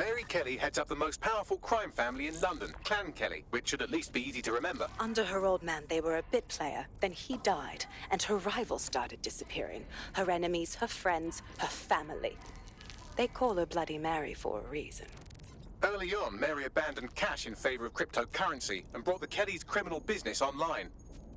Mary Kelly heads up the most powerful crime family in London, Clan Kelly, which should at least be easy to remember. Under her old man, they were a bit player. Then he died, and her rivals started disappearing. Her enemies, her friends, her family. They call her Bloody Mary for a reason. Early on, Mary abandoned cash in favor of cryptocurrency and brought the Kellys' criminal business online.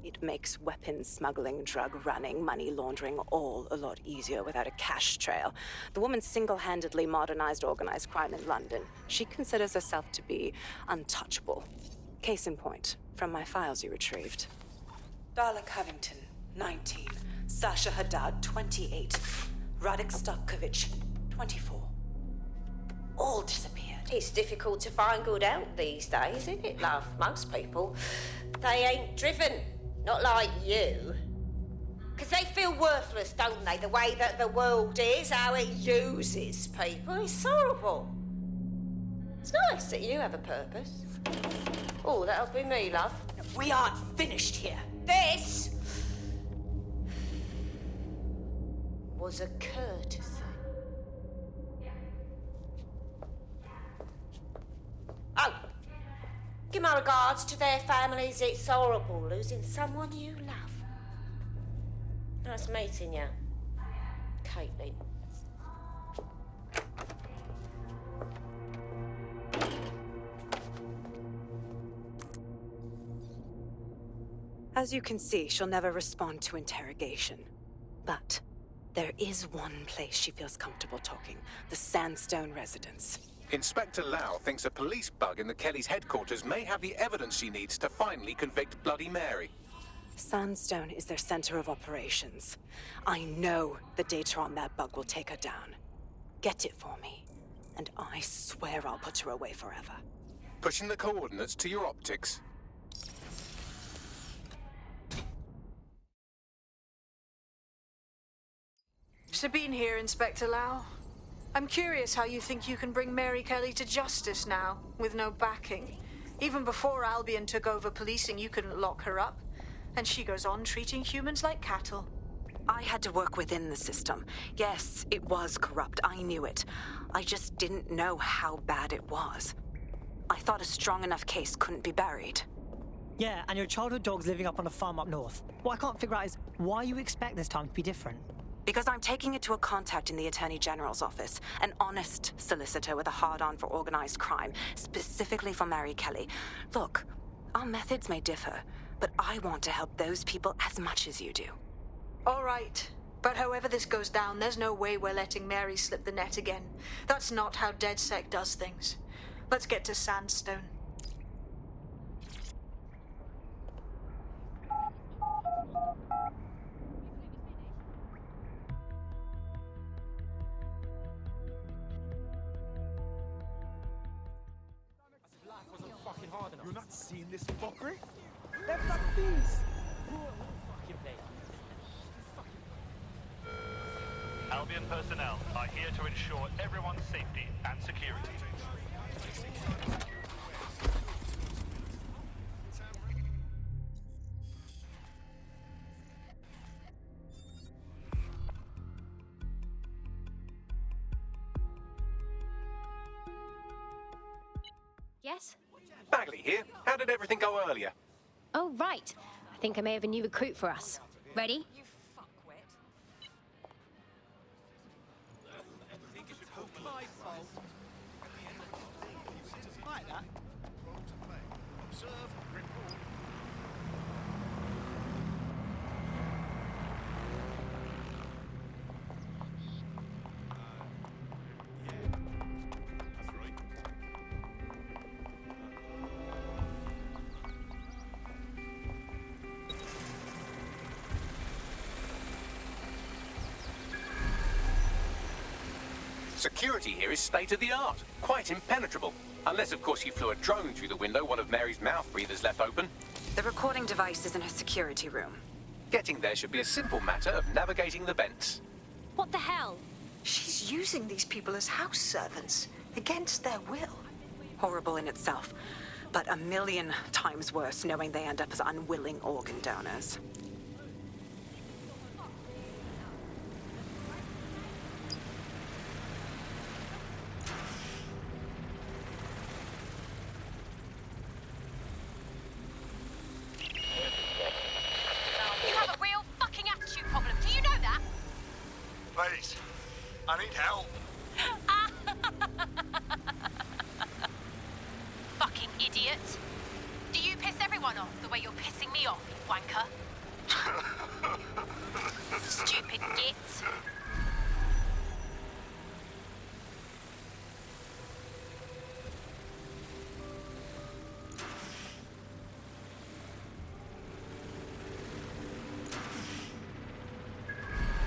It makes weapons smuggling, drug running, money laundering all a lot easier without a cash trail. The woman single-handedly modernized organized crime in London. She considers herself to be untouchable. Case in point, from my files you retrieved. Darla Covington, 19. Sasha Haddad, 28. Radek Stokovich, 24. All disappeared. It's difficult to find good help these days, isn't it, love? Most people, they ain't driven. Not like you. Because they feel worthless, don't they? The way that the world is, how it uses people. It's horrible. It's nice that you have a purpose. Oh, that'll be me, love. We aren't finished here. This was a courtesy. Oh, give my regards to their families. It's horrible losing someone you love. Nice meeting you, Caitlin. As you can see, she'll never respond to interrogation. But there is one place she feels comfortable talking, the Sandstone residence. Inspector Lau thinks a police bug in the Kellys' headquarters may have the evidence she needs to finally convict Bloody Mary. Sandstone is their center of operations. I know the data on that bug will take her down. Get it for me, and I swear I'll put her away forever. Pushing the coordinates to your optics. Sabine here, Inspector Lau. I'm curious how you think you can bring Mary Kelly to justice now, with no backing. Even before Albion took over policing, you couldn't lock her up. And she goes on treating humans like cattle. I had to work within the system. Yes, it was corrupt. I knew it. I just didn't know how bad it was. I thought a strong enough case couldn't be buried. Yeah, and your childhood dog's living up on a farm up north. What I can't figure out is why you expect this time to be different. Because I'm taking it to a contact in the Attorney General's office, an honest solicitor with a hard-on for organized crime, specifically for Mary Kelly. Look, our methods may differ, but I want to help those people as much as you do. All right. But however this goes down, there's no way we're letting Mary slip the net again. That's not how DedSec does things. Let's get to Sandstone. You're not seeing this fuckery? They're not thieves! Albion personnel are here to ensure everyone's safety and security. Yes? Bagley here. How did everything go earlier? Oh, right. I think I may have a new recruit for us. Ready? Security here is state-of-the-art, quite impenetrable. Unless, of course, you flew a drone through the window one of Mary's mouth breathers left open. The recording device is in her security room. Getting there should be a simple matter of navigating the vents. What the hell? She's using these people as house servants, against their will. Horrible in itself, but a million times worse knowing they end up as unwilling organ donors. Please. I need help. Fucking idiot. Do you piss everyone off the way you're pissing me off, you wanker? Stupid git.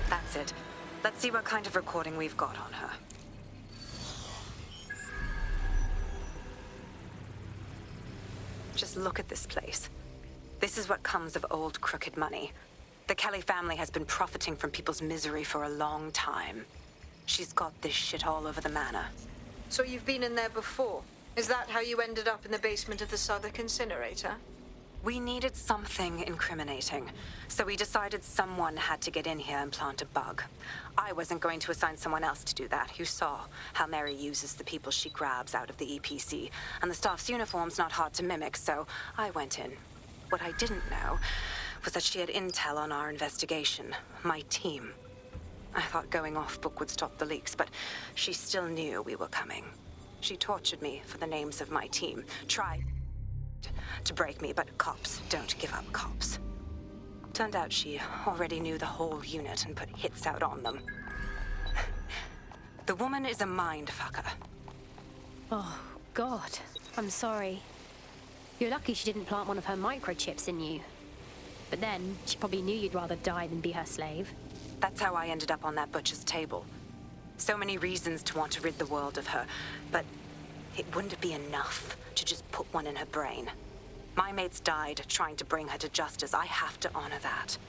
That's it. Let's see what kind of recording we've got on her. Just look at this place. This is what comes of old crooked money. The Kelly family has been profiting from people's misery for a long time. She's got this shit all over the manor. So you've been in there before? Is that how you ended up in the basement of the Southwark incinerator? We needed something incriminating, so we decided someone had to get in here and plant a bug. I wasn't going to assign someone else to do that. You saw how Mary uses the people she grabs out of the EPC, and the staff's uniform's not hard to mimic, so I went in. What I didn't know was that she had intel on our investigation, my team. I thought going off book would stop the leaks, but she still knew we were coming. She tortured me for the names of my team, tried to break me, but cops don't give up cops. Turned out she already knew the whole unit and put hits out on them. The woman is a mindfucker. Oh, God. I'm sorry. You're lucky she didn't plant one of her microchips in you. But then, she probably knew you'd rather die than be her slave. That's how I ended up on that butcher's table. So many reasons to want to rid the world of her, but it wouldn't be enough to just put one in her brain. My mates died trying to bring her to justice. I have to honor that.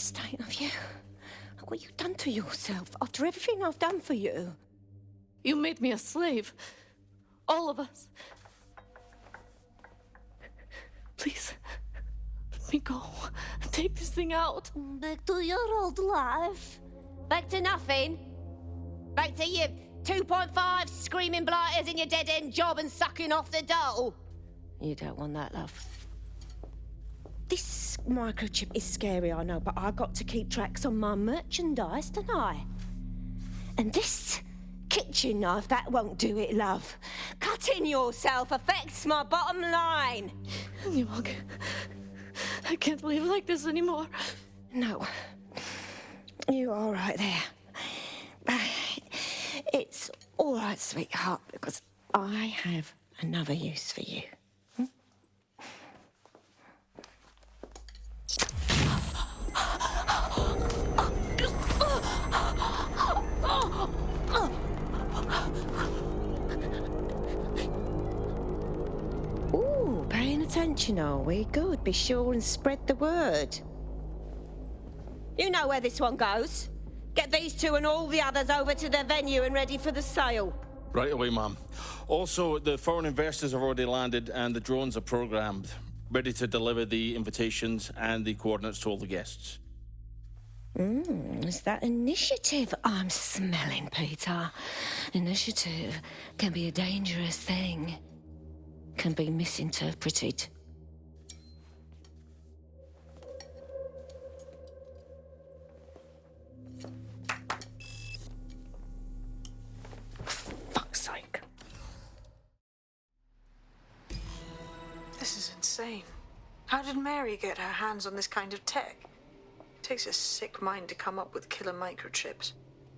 state of you. What you done to yourself after everything I've done for you? You made me a slave. All of us. Please, let me go. Take this thing out. Back to your old life. Back to nothing. Back to you 2.5 screaming blighters in your dead-end job and sucking off the dole. You don't want that, love. This microchip is scary, I know, but I got to keep tracks on my merchandise, don't I? And this kitchen knife, that won't do it, love. Cutting yourself affects my bottom line. I can't live like this anymore. No. You're all right there. It's all right, sweetheart, because I have another use for you. Ooh, paying attention, are we? Good. Be sure and spread the word. You know where this one goes. Get these two and all the others over to their venue and ready for the sale. Right away, Ma'am. Also, the foreign investors have already landed and the drones are programmed, ready to deliver the invitations and the coordinates to all the guests. Is that initiative I'm smelling, Peter? Initiative can be a dangerous thing. Can be misinterpreted. Fuck's sake. This is insane. How did Mary get her hands on this kind of tech? Takes a sick mind to come up with killer microchips.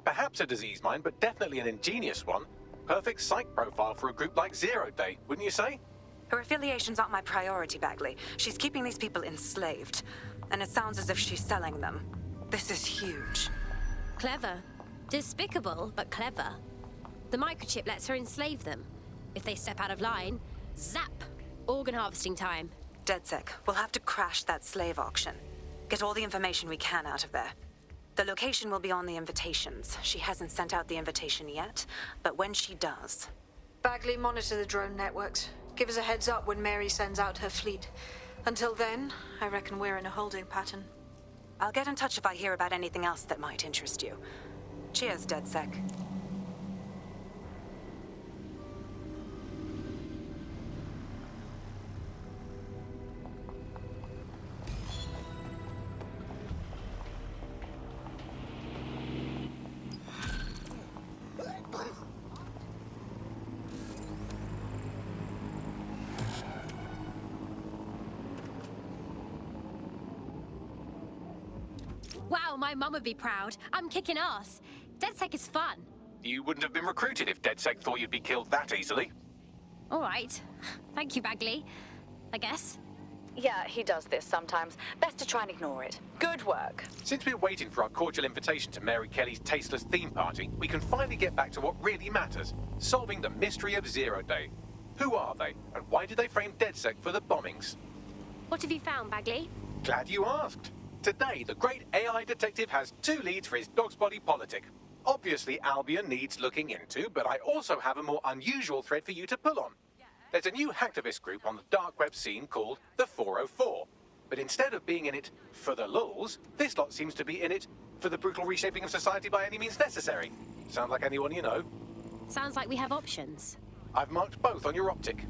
Perhaps a disease mind, but definitely an ingenious one. Perfect psych profile for a group like Zero Day, wouldn't you say? Her affiliations aren't my priority, Bagley. She's keeping these people enslaved. And it sounds as if she's selling them. This is huge. Clever. Despicable, but clever. The microchip lets her enslave them. If they step out of line, zap! Organ harvesting time. DedSec, we'll have to crash that slave auction. Get all the information we can out of there. The location will be on the invitations. She hasn't sent out the invitation yet, but when she does... Bagley, monitor the drone networks. Give us a heads up when Mary sends out her fleet. Until then, I reckon we're in a holding pattern. I'll get in touch if I hear about anything else that might interest you. Cheers, DedSec. Wow, my mum would be proud. I'm kicking ass. DedSec is fun. You wouldn't have been recruited if DedSec thought you'd be killed that easily. All right. Thank you, Bagley. I guess. Yeah, he does this sometimes. Best to try and ignore it. Good work. Since we're waiting for our cordial invitation to Mary Kelly's tasteless theme party, we can finally get back to what really matters, solving the mystery of Zero Day. Who are they, and why did they frame DedSec for the bombings? What have you found, Bagley? Glad you asked. Today, the great AI detective has 2 leads for his dog's body politic. Obviously, Albion needs looking into, but I also have a more unusual thread for you to pull on. There's a new hacktivist group on the dark web scene called the 404. But instead of being in it for the lulz, this lot seems to be in it for the brutal reshaping of society by any means necessary. Sound like anyone you know? Sounds like we have options. I've marked both on your optic.